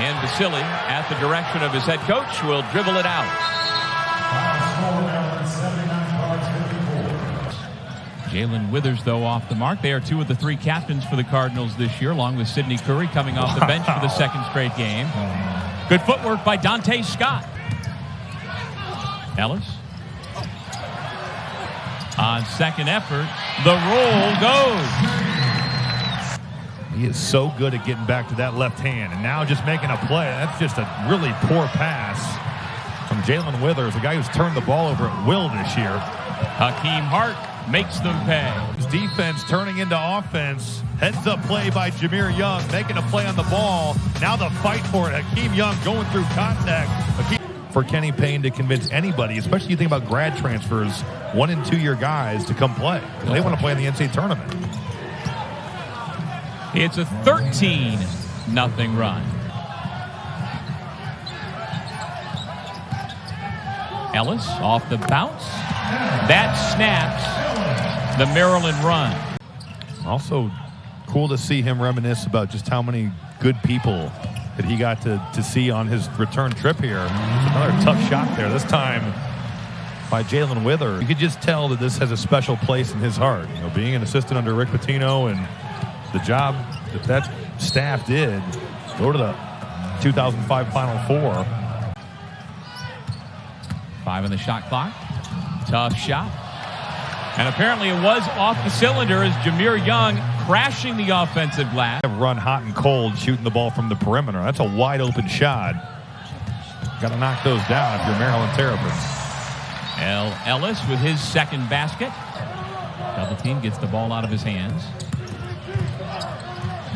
And Vasily, at the direction of his head coach, will dribble it out. Jalen Withers, though, off the mark. They are 2 of the 3 captains for the Cardinals this year, along with Sidney Curry coming off the bench for the 2nd straight game. Good footwork by Dante Scott. Ellis. On second effort, the roll goes. He is so good at getting back to that left hand, and now just making a play. That's just a really poor pass from Jalen Withers, a guy who's turned the ball over at will this year. Hakeem Hart makes them pay. His defense turning into offense. Heads up play by Jameer Young, making a play on the ball. Now the fight for it. Hakeem Young going through contact. For Kenny Payne to convince anybody, especially you think about grad transfers, 1- and 2-year guys to come play. They want to play in the NCAA tournament. It's a 13-0 run. Ellis off the bounce. That snaps the Maryland run. Also cool to see him reminisce about just how many good people that he got to see on his return trip here. Another tough shot there, this time by Jalen Withers. You could just tell that this has a special place in his heart. You know, being an assistant under Rick Pitino and the job that staff did, go to the 2005 Final Four. 5 on the shot clock. Tough shot. And apparently it was off the cylinder as Jameer Young crashing the offensive glass. Run hot and cold shooting the ball from the perimeter. That's a wide open shot. Got to knock those down if you're Maryland Terrapins. Ellis with his 2nd basket. Double team gets the ball out of his hands.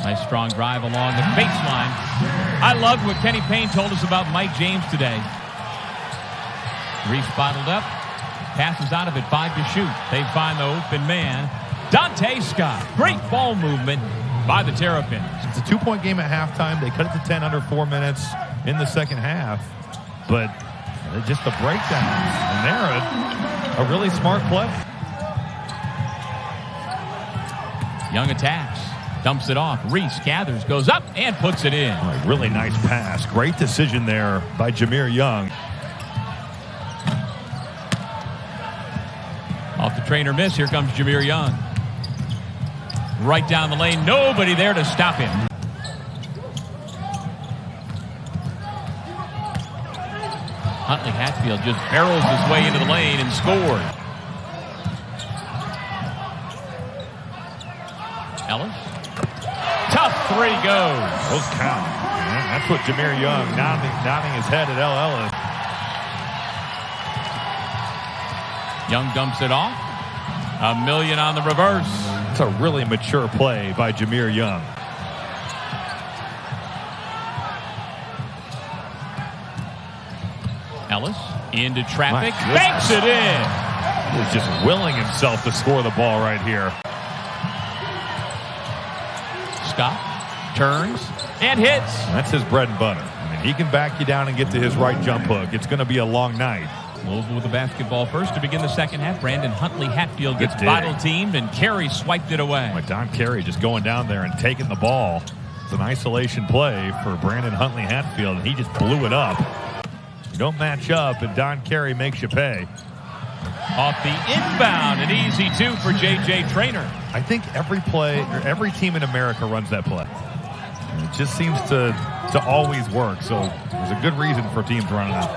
Nice strong drive along the baseline. I loved what Kenny Payne told us about Mike James today. Reese bottled up. Passes out of it, 5 to shoot. They find the open man. Dante Scott. Great ball movement by the Terrapins. It's a 2-point game at halftime. They cut it to 10 under 4 minutes in the second half. But just the breakdowns. And they're a really smart play. Young attacks. Dumps it off. Reese gathers, goes up, and puts it in. A really nice pass. Great decision there by Jameer Young. Off the trainer miss, here comes Jameer Young. Right down the lane, nobody there to stop him. Huntley-Hatfield just barrels his way into the lane and scored. Ellis. Tough 3 goes. Those count. Man, that's what Jameer Young nodding his head at Ellis. Young dumps it off. $1 million on the reverse. It's a really mature play by Jameer Young. Ellis into traffic. Banks it in. He's just willing himself to score the ball right here. Scott turns and hits. That's his bread and butter. I mean, he can back you down and get to his right jump hook. It's going to be a long night. Louisville with the basketball first to begin the second half. Brandon Huntley-Hatfield gets bottle-teamed, and Carey swiped it away. Don Carey just going down there and taking the ball. It's an isolation play for Brandon Huntley-Hatfield, and he just blew it up. You don't match up, and Don Carey makes you pay. Off the inbound, an easy 2 for J.J. Traynor. I think every team in America runs that play. It just seems to always work, so there's a good reason for teams running it.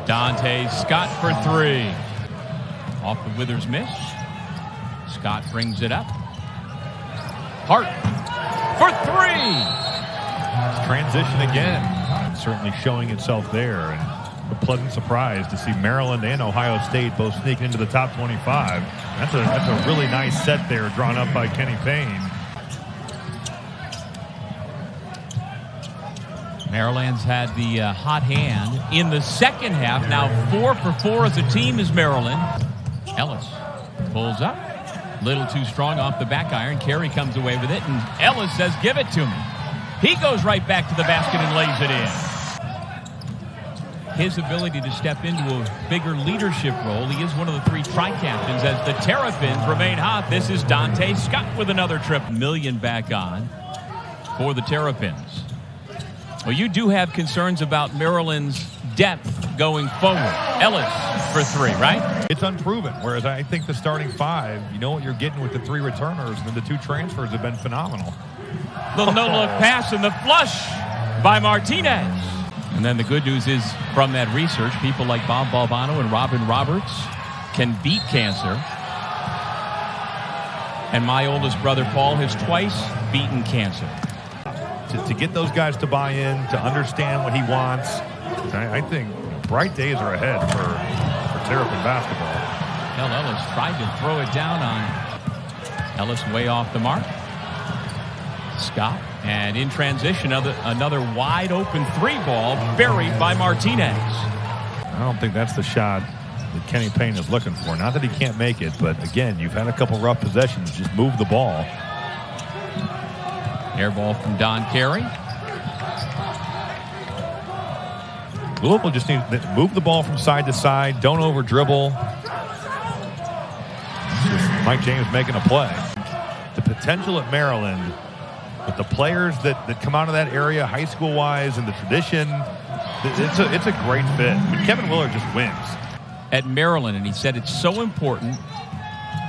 Dante Scott for 3. Off the Withers miss. Scott brings it up. Hart for 3. It's transition again. Certainly showing itself there. And a pleasant surprise to see Maryland and Ohio State both sneaking into the top 25. That's a really nice set there drawn up by Kenny Payne. Maryland's had the hot hand in the second half. Now 4 for 4 as a team is Maryland. Ellis pulls up. Little too strong off the back iron. Carey comes away with it, and Ellis says, give it to me. He goes right back to the basket and lays it in. His ability to step into a bigger leadership role. He is one of the 3 tri-captains as the Terrapins remain hot. This is Dante Scott with another trip. $1 million back on for the Terrapins. Well, you do have concerns about Maryland's depth going forward. Ellis for 3, right? It's unproven, whereas I think the starting 5, you know what you're getting with the 3 returners, and then the 2 transfers have been phenomenal. Little no-look pass and the flush by Martinez. And then the good news is, from that research, people like Bob Balbano and Robin Roberts can beat cancer. And my oldest brother, Paul, has twice beaten cancer. To get those guys to buy in, to understand what he wants, I think bright days are ahead for Terrapin basketball. Ellis tried to throw it down on Ellis, way off the mark. Scott, and in transition, another wide open 3 ball buried by Martinez. I don't think that's the shot that Kenny Payne is looking for. Not that he can't make it, but again, you've had a couple rough possessions. Just move the ball. Air ball from Don Carey. Louisville just needs to move the ball from side to side. Don't over dribble. Mike James making a play. The potential at Maryland, with the players that come out of that area, high school wise, and the tradition, it's a great fit. I mean, Kevin Willard just wins. At Maryland, and he said it's so important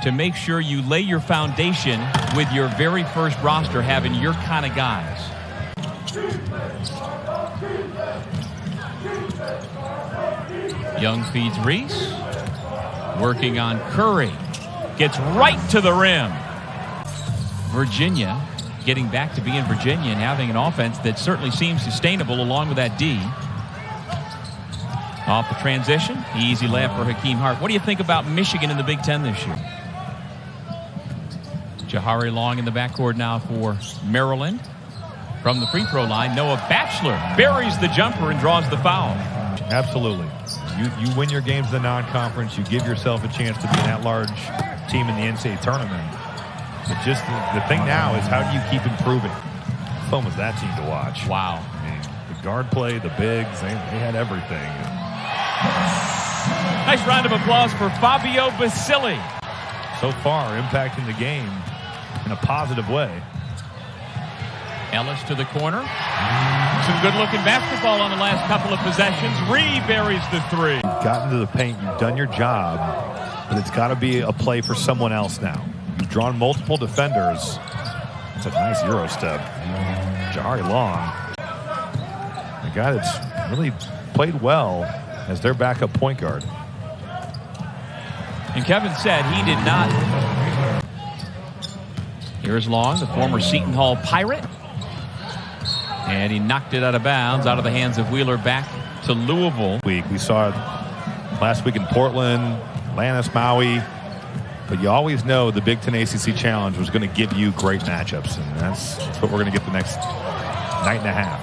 to make sure you lay your foundation with your very first roster having your kind of guys. Young feeds Reese. Working on Curry. Gets right to the rim. Virginia getting back to being Virginia and having an offense that certainly seems sustainable along with that D. Off the transition. Easy layup for Hakeem Hart. What do you think about Michigan in the Big Ten this year? Jahari Long in the backcourt now for Maryland. From the free throw line, Noah Batchelor buries the jumper and draws the foul. Absolutely. You win your games in the non-conference. You give yourself a chance to be an at-large team in the NCAA tournament. It's just the thing now is, how do you keep improving? How fun was that team to watch? Wow. I mean, the guard play, the bigs, they had everything. Nice round of applause for Fabio Basili. So far, impacting the game in a positive way. Ellis to the corner. Some good-looking basketball on the last couple of possessions. Buries the 3. You've gotten to the paint. You've done your job, but it's got to be a play for someone else now. You've drawn multiple defenders. It's a nice Euro step. Jahari Long, the guy that's really played well as their backup point guard. And Kevin said he did not. Here's Long, the former Seton Hall Pirate. And he knocked it out of bounds, out of the hands of Wheeler, back to Louisville. We saw it last week in Portland, Lannis, Maui. But you always know the Big Ten ACC Challenge was going to give you great matchups. And that's what we're going to get the next night and a half.